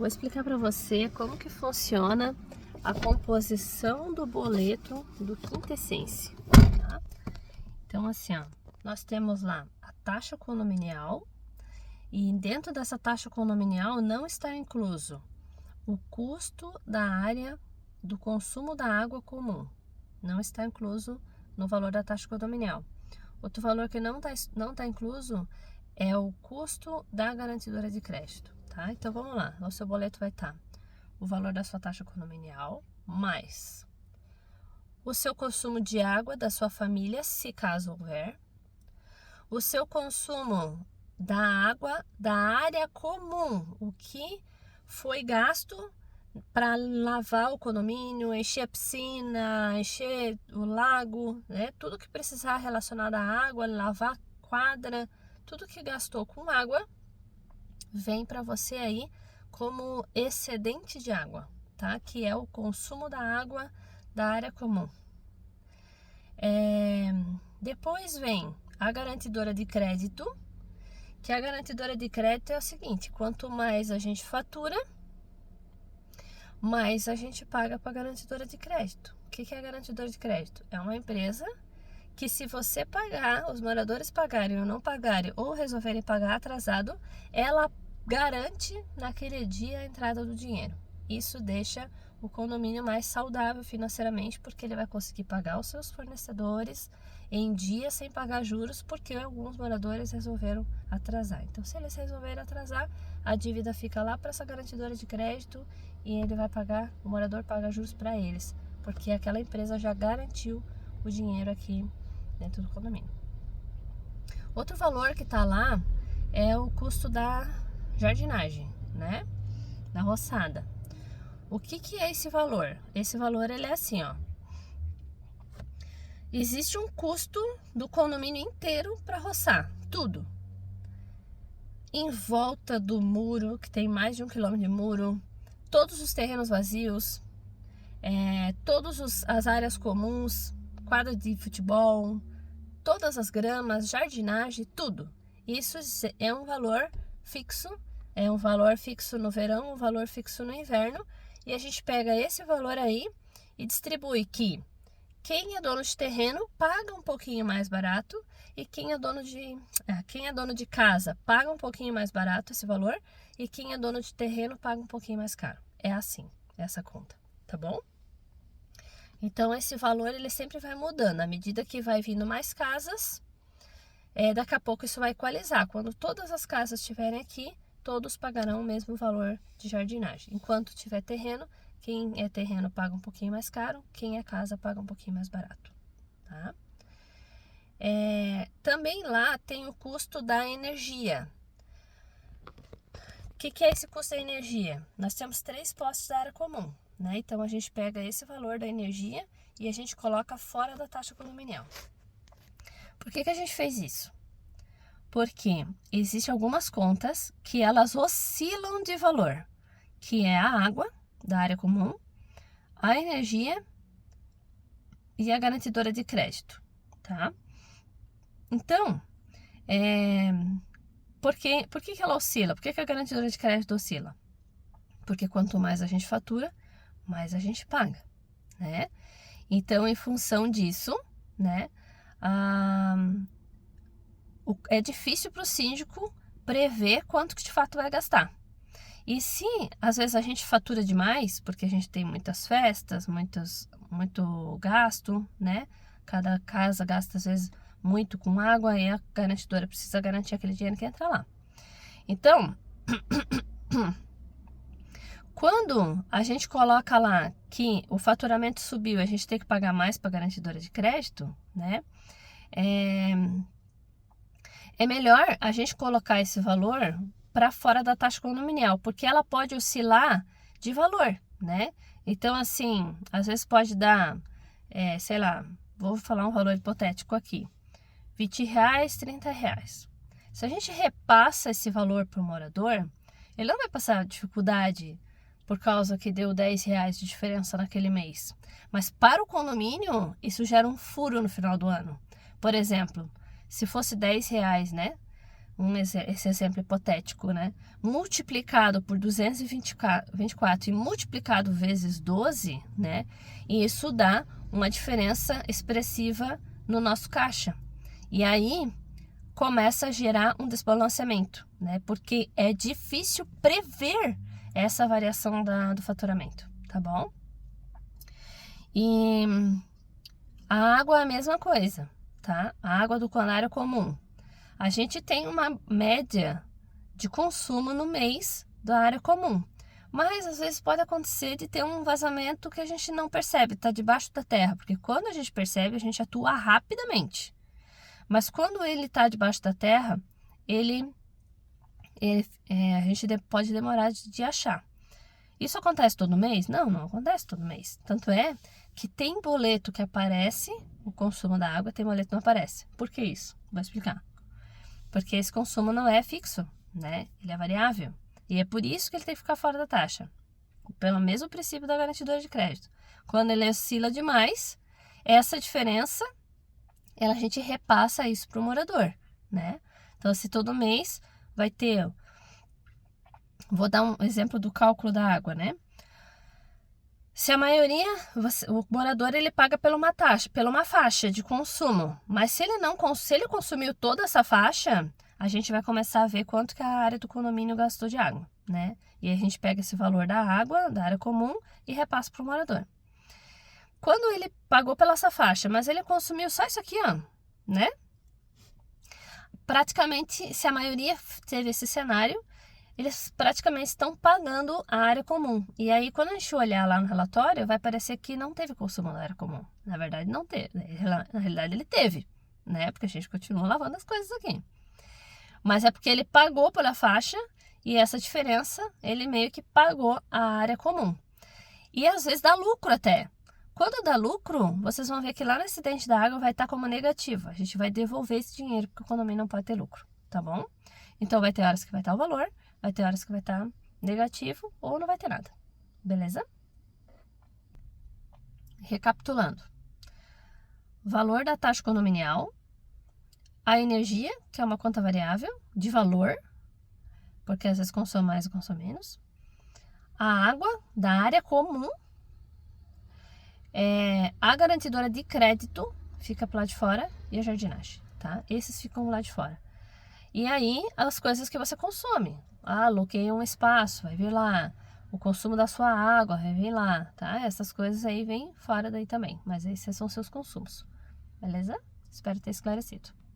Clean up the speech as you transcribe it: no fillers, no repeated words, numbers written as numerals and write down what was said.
Vou explicar para você como que funciona a composição do boleto do Quintessence, tá? Então, assim, ó, nós temos lá a taxa condominial e dentro dessa taxa condominial não está incluso o custo da área do consumo da água comum. Não está incluso no valor da taxa condominial. Outro valor que não tá incluso é o custo da garantidora de crédito, tá? Então vamos lá, o seu boleto vai estar o valor da sua taxa condominial, mais o seu consumo de água da sua família, se caso houver, o seu consumo da água da área comum, o que foi gasto para lavar o condomínio, encher a piscina, encher o lago, né? Tudo que precisar relacionado à água, lavar quadra, tudo que gastou com água, vem para você aí como excedente de água, tá? Que é o consumo da água da área comum. Depois vem a garantidora de crédito, que a garantidora de crédito é o seguinte: quanto mais a gente fatura, mais a gente paga para a garantidora de crédito. O que é a garantidora de crédito? É uma empresa que, se você pagar, os moradores pagarem ou não pagarem, ou resolverem pagar atrasado, ela garante naquele dia a entrada do dinheiro. Isso deixa o condomínio mais saudável financeiramente, porque ele vai conseguir pagar os seus fornecedores em dia sem pagar juros, porque alguns moradores resolveram atrasar. Então, se eles resolverem atrasar, a dívida fica lá para essa garantidora de crédito e ele vai pagar, o morador paga juros para eles, porque aquela empresa já garantiu o dinheiro aqui dentro do condomínio. Outro valor que está lá é o custo da jardinagem, né? Da roçada. O que é esse valor? Esse valor ele é assim, ó. Existe um custo do condomínio inteiro para roçar, tudo. Em volta do muro, que tem mais de 1 quilômetro de muro, todos os terrenos vazios, todas as áreas comuns, quadra de futebol, todas as gramas, jardinagem, tudo. Isso é um valor fixo, no verão, um valor fixo no inverno, e a gente pega esse valor aí e distribui que quem é dono de terreno paga um pouquinho mais barato e quem é dono de casa paga um pouquinho mais barato esse valor e quem é dono de terreno paga um pouquinho mais caro. É assim, essa conta, tá bom? Então esse valor ele sempre vai mudando à medida que vai vindo mais casas. Daqui a pouco isso vai equalizar. Quando todas as casas estiverem aqui, todos pagarão o mesmo valor de jardinagem. Enquanto tiver terreno, quem é terreno paga um pouquinho mais caro, quem é casa paga um pouquinho mais barato, tá? Também lá tem o custo da energia. O que é esse custo da energia? Nós temos 3 postos da área comum, né? Então a gente pega esse valor da energia e a gente coloca fora da taxa condominial. Por que a gente fez isso? Porque existem algumas contas que elas oscilam de valor, que é a água da área comum, a energia e a garantidora de crédito, tá? Então, por que ela oscila? Por que a garantidora de crédito oscila? Porque quanto mais a gente fatura, mais a gente paga, né? Então, em função disso, né, é difícil para o síndico prever quanto que de fato vai gastar. E se às vezes a gente fatura demais, porque a gente tem muitas festas, muito gasto, né? Cada casa gasta às vezes muito com água e a garantidora precisa garantir aquele dinheiro que entra lá. Então, quando a gente coloca lá que o faturamento subiu e a gente tem que pagar mais para a garantidora de crédito, né? É melhor a gente colocar esse valor para fora da taxa condominial, porque ela pode oscilar de valor, né? Então, assim, às vezes pode dar, sei lá, vou falar um valor hipotético aqui, R$20, R$30. Se a gente repassa esse valor para o morador, ele não vai passar dificuldade por causa que deu R$10 de diferença naquele mês. Mas para o condomínio, isso gera um furo no final do ano. Por exemplo, se fosse R$10, né? esse exemplo hipotético, né? Multiplicado por 224 e multiplicado vezes 12, né? E isso dá uma diferença expressiva no nosso caixa. E aí começa a gerar um desbalanceamento, né? Porque é difícil prever essa variação do faturamento, tá bom? E a água é a mesma coisa, tá? A água do canário comum. A gente tem uma média de consumo no mês da área comum. Mas às vezes pode acontecer de ter um vazamento que a gente não percebe, está debaixo da terra, porque quando a gente percebe, a gente atua rapidamente. Mas quando ele está debaixo da terra, a gente pode demorar de achar. Isso acontece todo mês? Não acontece todo mês. Tanto é que tem boleto que aparece, o consumo da água, tem boleto que não aparece. Por que isso? Vou explicar. Porque esse consumo não é fixo, né? Ele é variável. E é por isso que ele tem que ficar fora da taxa. Pelo mesmo princípio da garantidora de crédito. Quando ele oscila demais, essa diferença, a gente repassa isso para o morador, né? Então, se todo mês vai ter... Vou dar um exemplo do cálculo da água, né? Se a maioria, o morador ele paga pela uma faixa de consumo, mas se ele consumiu toda essa faixa, a gente vai começar a ver quanto que a área do condomínio gastou de água, né? E aí a gente pega esse valor da água, da área comum, e repassa para o morador. Quando ele pagou pela essa faixa, mas ele consumiu só isso aqui, ó, né? Praticamente, se a maioria teve esse cenário, eles praticamente estão pagando a área comum. E aí, quando a gente olhar lá no relatório, vai parecer que não teve consumo na área comum. Na verdade, não teve. Na realidade, ele teve, né? Porque a gente continua lavando as coisas aqui. Mas é porque ele pagou pela faixa e essa diferença, ele meio que pagou a área comum. E às vezes dá lucro até. Quando dá lucro, vocês vão ver que lá no excedente da água vai estar como negativo. A gente vai devolver esse dinheiro porque o condomínio não pode ter lucro, tá bom? Então vai ter horas que vai estar o valor, vai ter horas que vai estar negativo ou não vai ter nada, beleza? Recapitulando. Valor da taxa condominial, a energia, que é uma conta variável de valor, porque às vezes consome mais ou consome menos, a água da área comum, a garantidora de crédito fica lá de fora e a jardinagem, tá? Esses ficam lá de fora. E aí, as coisas que você consome. Aloquei um espaço, vai vir lá. O consumo da sua água, vai vir lá, tá? Essas coisas aí vêm fora daí também. Mas esses são seus consumos. Beleza? Espero ter esclarecido.